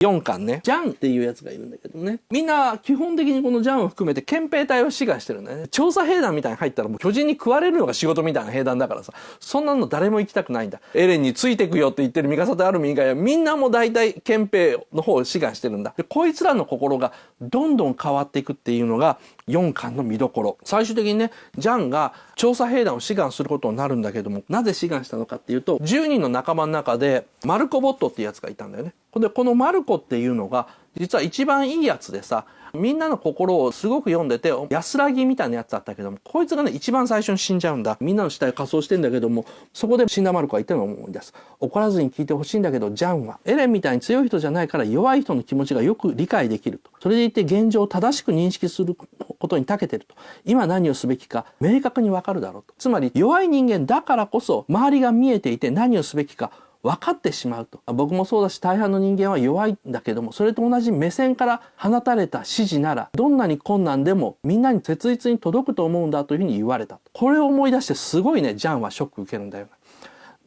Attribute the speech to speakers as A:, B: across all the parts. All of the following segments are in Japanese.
A: 4巻ね、ジャンっていうやつがいるんだけどね。みんな基本的にこのジャンを含めて憲兵隊を志願してるんだよね。調査兵団みたいに入ったらもう巨人に食われるのが仕事みたいな兵団だからさ、そんなの誰も行きたくないんだ。エレンについてくよって言ってるミカサとアルミン以外はみんなもう大体憲兵の方を志願してるんだ。で、こいつらの心がどんどん変わっていくっていうのが4巻の見どころ。最終的にね、ジャンが調査兵団を志願することになるんだけども、なぜ志願したのかっていうと、10人の仲間の中でマルコ・ボットっていうやつがいたんだよね。で、このマルコっていうのが実は一番いいやつでさ、みんなの心をすごく読んでて安らぎみたいなやつだったけども、こいつがね一番最初に死んじゃうんだ。みんなの死体を仮装してんだけども、そこで死んだマルコが言ってるのを思い出す。怒らずに聞いてほしいんだけど、ジャンはエレンみたいに強い人じゃないから弱い人の気持ちがよく理解できると。それでいて現状を正しく認識することに長けてると。今何をすべきか明確にわかるだろうと。つまり弱い人間だからこそ周りが見えていて何をすべきか分かってしまうと。僕もそうだし大半の人間は弱いんだけども、それと同じ目線から放たれた指示ならどんなに困難でもみんなに切実に届くと思うんだというふうに言われた。これを思い出してすごいね、ジャンはショック受けるんだよ。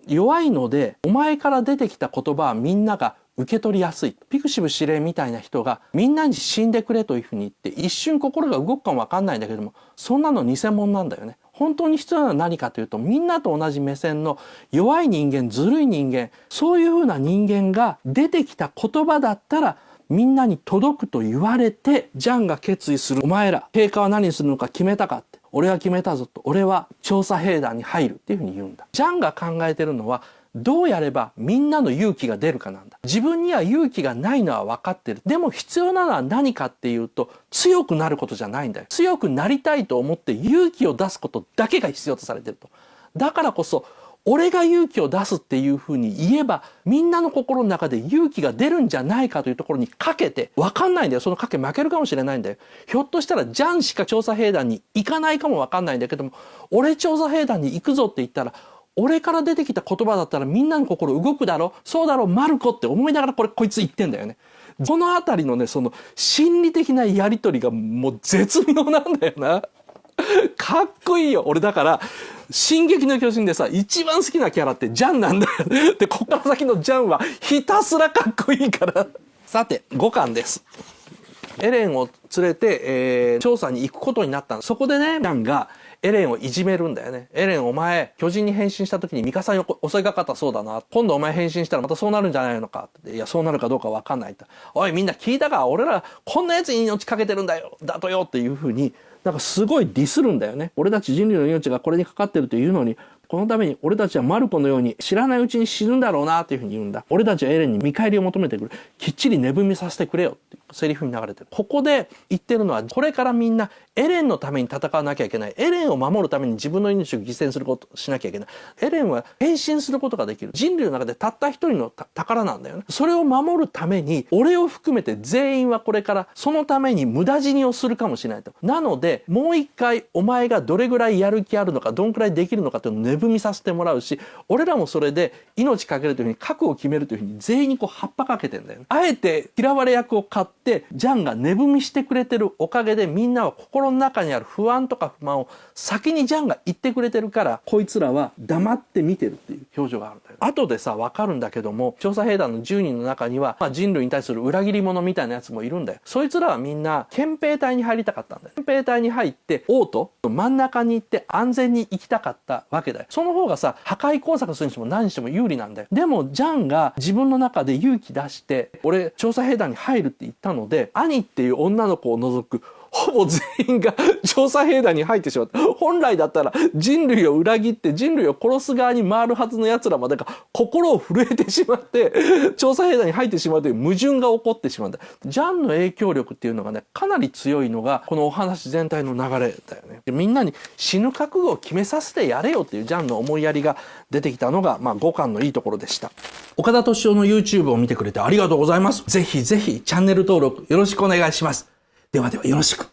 A: 弱いのでお前から出てきた言葉はみんなが受け取りやすい。ピクシブ司令みたいな人がみんなに死んでくれというふうに言って一瞬心が動くかもわかんないんだけども、そんなの偽物なんだよね。本当に必要なのは何かというと、みんなと同じ目線の弱い人間、ずるい人間、そういうふうな人間が出てきた言葉だったらみんなに届くと言われて、ジャンが決意する。お前ら陛下は何するのか決めたかって。俺は決めたぞと。俺は調査兵団に入るっていうふうに言うんだ。ジャンが考えてるのはどうやればみんなの勇気が出るかなんだ。自分には勇気がないのは分かってる。でも必要なのは何かっていうと、強くなることじゃないんだよ。強くなりたいと思って勇気を出すことだけが必要とされてると。だからこそ、俺が勇気を出すっていうふうに言えば、みんなの心の中で勇気が出るんじゃないかというところにかけて、分かんないんだよ。その賭け負けるかもしれないんだよ。ひょっとしたらジャンしか調査兵団に行かないかも分かんないんだけども、俺調査兵団に行くぞって言ったら、俺から出てきた言葉だったらみんなの心動くだろ、そうだろマルコって思いながらこいつ言ってんだよね。このあたりのね、その心理的なやりとりがもう絶妙なんだよな。かっこいいよ。俺だから進撃の巨人でさ、一番好きなキャラってジャンなんだよ。で、ここから先のジャンはひたすらかっこいいから。さて、5巻です。エレンを連れて、調査に行くことになったの。そこでね、ジャンがエレンをいじめるんだよね。エレン、お前、巨人に変身した時にミカサに襲いかかったそうだな。今度お前変身したらまたそうなるんじゃないのかって。いや、そうなるかどうかわかんないと。おい、みんな聞いたか？俺ら、こんな奴に命かけてるんだよ。だとよっていう風に、なんかすごいディスるんだよね。俺たち人類の命がこれにかかってるというのに、このために俺たちはマルコのように知らないうちに死ぬんだろうなっていうふうに言うんだ。俺たちはエレンに見返りを求めてくる。きっちり寝踏みさせてくれよっていうセリフに流れてる。ここで言ってるのは、これからみんなエレンのために戦わなきゃいけない。エレンを守るために自分の命を犠牲にすることしなきゃいけない。エレンは変身することができる。人類の中でたった一人の宝なんだよね。それを守るために、俺を含めて全員はこれからそのために無駄死にをするかもしれないと。なので、もう一回お前がどれぐらいやる気あるのか、どんくらいできるのかというのを寝踏みさせてもらうし、俺らもそれで命かけるというふうに覚悟を決めるというふうに全員にこう葉っぱかけてんだよね。あえて嫌われ役を買ってジャンが寝踏みしてくれてるおかげで、みんなは心の中にある不安とか不満を先にジャンが言ってくれてるから、こいつらは黙って見てるっていう表情があるんだよ。後でさ、わかるんだけども、調査兵団の10人の中には、人類に対する裏切り者みたいなやつもいるんだよ。そいつらはみんな憲兵隊に入りたかったんだよ。憲兵隊に入って王都真ん中に行って安全に行きたかったわけだよ。その方がさ、破壊工作するにしても何しても有利なんだよ。でもジャンが自分の中で勇気出して、俺調査兵団に入るって言ったので、アニっていう女の子を除くほぼ全員が調査兵団に入ってしまった。本来だったら人類を裏切って人類を殺す側に回るはずの奴らまでが心を震えてしまって調査兵団に入ってしまうという矛盾が起こってしまうんだ。ジャンの影響力っていうのがね、かなり強いのがこのお話全体の流れだよね。みんなに死ぬ覚悟を決めさせてやれよっていうジャンの思いやりが出てきたのが、5巻のいいところでした。岡田敏夫の YouTube を見てくれてありがとうございます。ぜひぜひチャンネル登録よろしくお願いします。ではではよろしく。